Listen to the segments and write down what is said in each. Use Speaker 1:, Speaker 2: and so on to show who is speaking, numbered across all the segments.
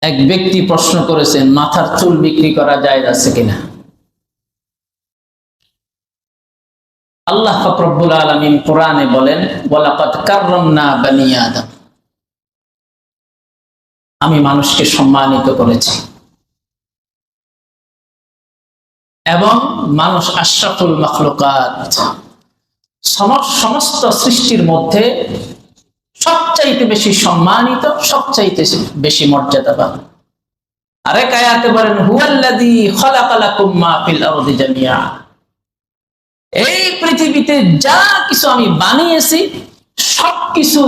Speaker 1: এক ব্যক্তি প্রশ্ন করেছেন, মাথার চুল বিক্রি করা জায়েজ আছে কিনা? আল্লাহ পাক রব্বুল আলামিন কোরআনে বলেন, ওয়ালাকাদ কাররামনা বানি আদম, আমি মানুষকে সম্মানিত করেছি এবং মানুষ আশরাফুল মাখলুকাত, সমস্ত সৃষ্টির মধ্যে সবচাইতে বেশি সম্মানিত, সবচাইতে বেশি মর্যাদাবান। আরেক আয়াতে বলেন, হুয়াল্লাযী খালাকা লাকুম মা ফিল আরদি জামিআ, এই পৃথিবীতে যা কিছু আমি বানিয়েছি সবকিছু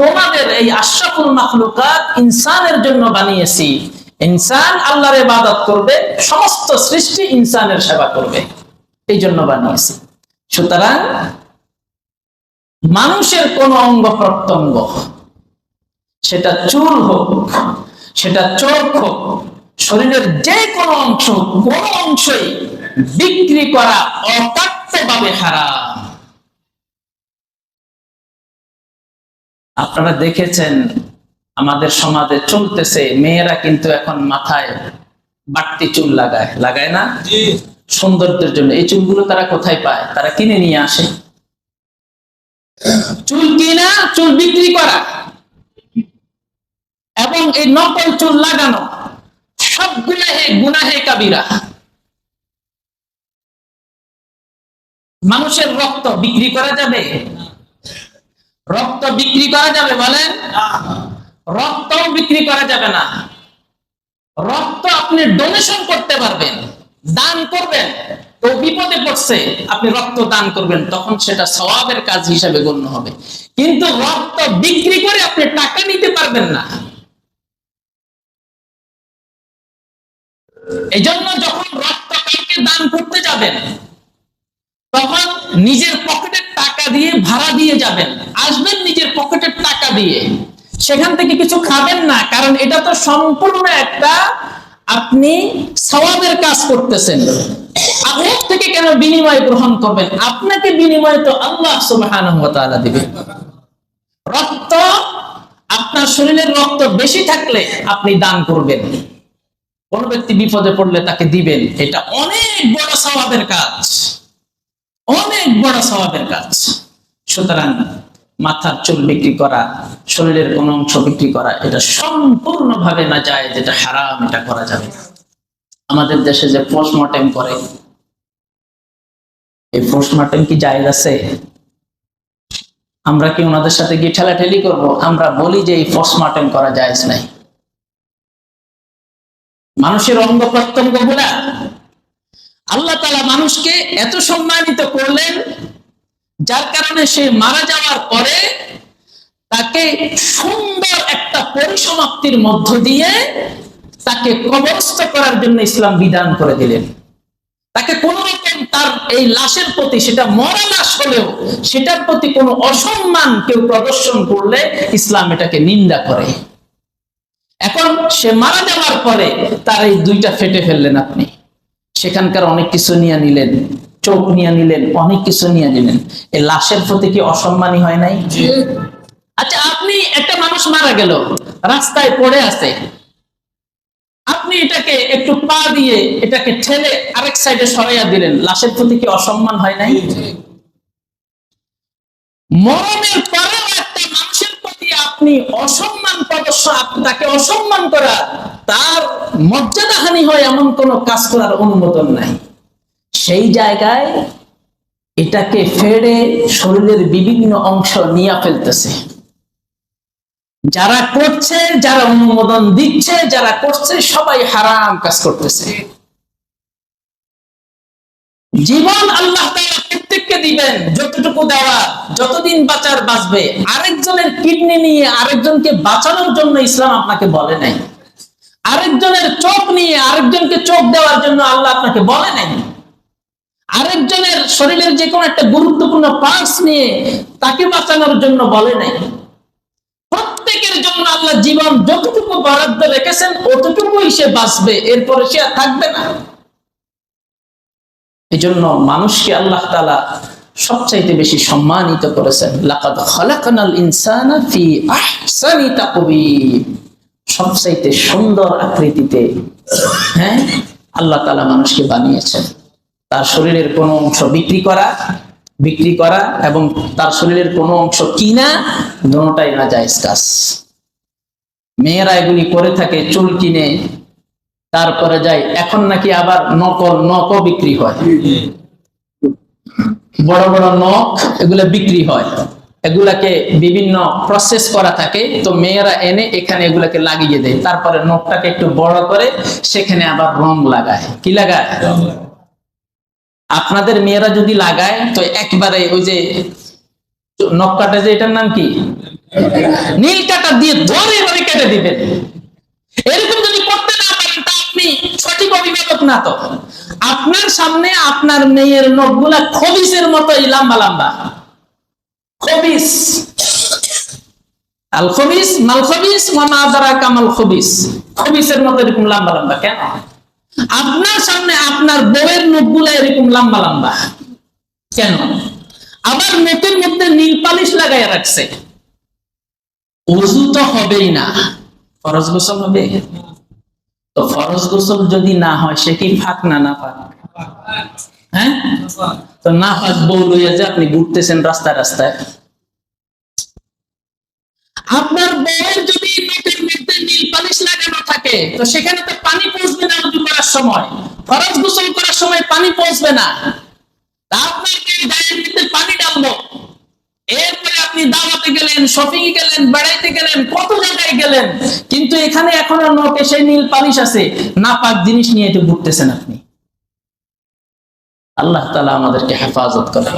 Speaker 1: তোমাদের এই আশরাফুল মাখলুকাত ইনসানের জন্য বানিয়েছি। ইনসান আল্লাহর ইবাদত করবে, সমস্ত সৃষ্টি ইনসানের সেবা করবে, এই জন্য বানিয়েছি। সুতরাং মানুষের কোন অঙ্গ প্রত্যঙ্গ, সেটা চুল হোক, সেটা চোখ হোক, শরীরের যে কোনো অংশ, কোন অংশই বিক্রি করা অকাট্যভাবে হারাম। আপনারা দেখেছেন আমাদের সমাজে চলতেছে, মেয়েরা কিন্তু এখন মাথায় বাড়তি চুল লাগায়, লাগায় না? সৌন্দর্যের জন্য। এই চুলগুলো তারা কোথায় পায়? তারা কিনে নিয়ে আসে। চুল কিনা, চুল বিক্রি করা এবং এই নকল চুল লাগানো সব গুনাহে কাবিরা। মানুষের রক্ত বিক্রি করা যাবে? রক্ত বিক্রি করা যাবে বলেন? রক্ত বিক্রি করা যাবে না। রক্ত আপনি ডোনেশন করতে পারবেন, দান করবেন। তো বিপদে পড়ছে, আপনি রক্ত দান করবেন, তখন সেটা সওয়াবের কাজ হিসাবে গণ্য হবে। কিন্তু রক্ত বিক্রি করে আপনি টাকা নিতে পারবেন না। এজন্য যখন রক্ত কাউকে দান করতে যাবেন, তখন নিজের পকেটের টাকা দিয়ে, ভাড়া দিয়ে যাবেন, আসবেন নিজের পকেটের টাকা দিয়ে। সেখান থেকে কিছু খাবেন না, কারণ এটা তো সম্পূর্ণ একটা আপনি সওয়াবের কাজ করতেছেন। আল্লাহ থেকে কেন বিনিময় গ্রহণ করবেন? আপনাকে বিনিময় তো আল্লাহ সুবহানাহু ওয়া তাআলা দিবেন। রক্ত, আপনার শরীরের রক্ত বেশি থাকলে আপনি দান করবেন, কোন ব্যক্তি বিপদে পড়লে তাকে দিবেন, এটা অনেক বড় সওয়াবের কাজ, অনেক বড় সওয়াবের কাজ। সুতরাং মাথার চুল বিক্রি করা, শরীরের কোন অংশ বিক্রি করা, এটা সম্পূর্ণভাবে না যায়, যেটা হারাম, এটা করা যাবে না। আমাদের দেশে যে পোস্টমর্টেম করে, এই পোস্টমর্টেম কি জায়েজ আছে? আমরা কি ওনাদের সাথে গিয়ে ঠেলাঠেলি করব? আমরা বলি যে এই পোস্টমর্টেম করা জায়েজ নাই। মানুষের অঙ্গ প্রত্যঙ্গ গুলা আল্লাহ তাআলা মানুষকে এত সম্মানিত করলেন, যার কারণে সে মারা যাওয়ার পরে তাকে সুন্দর একটা পরিসমাপ্তির মধ্য দিয়ে তাকে কবরস্থ করার জন্য ইসলাম বিধান করে দিলেন। তাকে কোন রকম তার এই লাশের প্রতি, সেটা মরা লাশ হলেও সেটার প্রতি কোনো অসম্মান কেউ প্রদর্শন করলে ইসলাম এটাকে নিন্দা করে। এখন সে মারা যাওয়ার পরে তার এই দুইটা ফেটে ফেললেন আপনি, সেখানকার অনেক কিছু নিয়ে নিলেন, চোখ নিয়ে নিলেন, অনেক কিছু নিয়ে নিলেন, এই লাশের প্রতি কি অসম্মানী হয় নাই? আচ্ছা, আপনি একটা মানুষ মারা গেল, রাস্তায় পড়ে আছে, আপনি এটাকে একটু পা দিয়ে এটাকে ঠেলে আরেক সাইডে সরাইয়া দিলেন, লাশের প্রতি কি অসম্মান হয় নাই? মরণের পরেও একটা মানুষের প্রতি আপনি অসম্মান প্রদর্শন, তাকে অসম্মান করা, তার মর্যাদাহানি হয় এমন কোন কাজ করার অনুমোদন নাই। সেই জায়গায় এটাকে ফেড়ে শরীরের বিভিন্ন অংশ নিয়ে ফেলতেছে। যারা করছে, যারা অনুমোদন দিচ্ছে, যারা করছে, সবাই হারাম কাজ করতেছে। জীবন আল্লাহ তাআলা প্রত্যেককে দিবেন যতটুকু দেওয়া, যতদিন বাঁচার বাঁচবে। আরেকজনের কিডনি নিয়ে আরেকজনকে বাঁচানোর জন্য ইসলাম আপনাকে বলে নাই। আরেকজনের চোখ নিয়ে আরেকজনকে চোখ দেওয়ার জন্য আল্লাহ আপনাকে বলে নাই। আরেকজনের শরীরের যে কোনো একটা গুরুত্বপূর্ণ পার্টস নিয়ে তাকে বাঁচানোর জন্য বলে নাই। প্রত্যেকের জন্য আল্লাহ জীবন যতটুকু বরাদ্দ রেখেছেন অতটুকুই সে বাঁচবে, এরপরে সে আর থাকবে না। এই জন্য মানুষকে আল্লাহ তাআলা সবচাইতে বেশি সম্মানিত করেছেন। লাকাদ খালাকনাল ইনসানা ফি আহসানি তাকওয়িম, সবচাইতে সুন্দর আকৃতিতে হ্যাঁ আল্লাহ তাআলা মানুষকে বানিয়েছেন। তার শরীরের কোনো অংশ বিক্রি করা এবং তার শরীরের কোনো অংশ কিনা, দুটোটাই নাজায়েজ কাজ। মেয়েরা এগুলি করে থাকে, চুল কিনে তারপরে যায়। এখন নাকি আবার নখও বিক্রি হয়, বড় বড় নখ এগুলা বিক্রি হয়, এগুলাকে বিভিন্ন প্রসেস করা থাকে। তো মেয়েরা এনে এখানে এগুলাকে লাগিয়ে দেয়, তারপরে নখটাকে একটু বড় করে সেখানে আবার রং লাগায়। কি লাগায়? আপনাদের মেয়েরা যদি লাগায় তো একবারে ওই যে নখ কাটা, যে এটার নাম কি, নীল কাটা দিয়ে ধরে এভাবে কেটে দিবেন। এরকম যদি করতে না পারেন তা আপনি সঠিক অভিভাবক না। তো আপনার সামনে আপনার মেয়ের নখগুলা খবিসের মতোই লম্বা লম্বা। খবিস, আল খবিস মাল খবিস ওয়া মা আদরাকা মাল খবিস, খবিসের মতো এরকম লম্বা লম্বা। কেন? আপনার সামনে আপনার বউয়ের নখগুলা এরকম লম্বা লম্বা কেন? আবার নখের মধ্যে নীল পালিশ লাগাইয়া রাখছে। ওযু তো হবেই না, ফরজ গোসল হবে। তো ফরজ গোসল যদি না হয় সে কি ফাঁক না পাক? হ্যাঁ, তো না পাক বউ লইয়া যে আপনি ঘুরতেছেন রাস্তায় রাস্তায়। আপনার বউয়ের যদি নখের মধ্যে নীল পালিশ লাগানো থাকে তো সেখানে তো পানি পৌঁছবে না। ওযু করার সময়, ফরজ গোসল করার সময় পানি পৌঁছবে না। তা আপনার গায়ের মধ্যে পানি ডালবো, এরপরে আপনি দাওয়াতে গেলেন, শপিং এ গেলেন, বেড়াইতে গেলেন, কত জায়গায় গেলেন, কিন্তু এখানে এখনো নখে সেই নীল পালিশ আছে, নাপাক জিনিস নিয়ে একটু ঘুরতেছেন আপনি। আল্লাহ তাআলা আমাদেরকে হেফাজত করেন।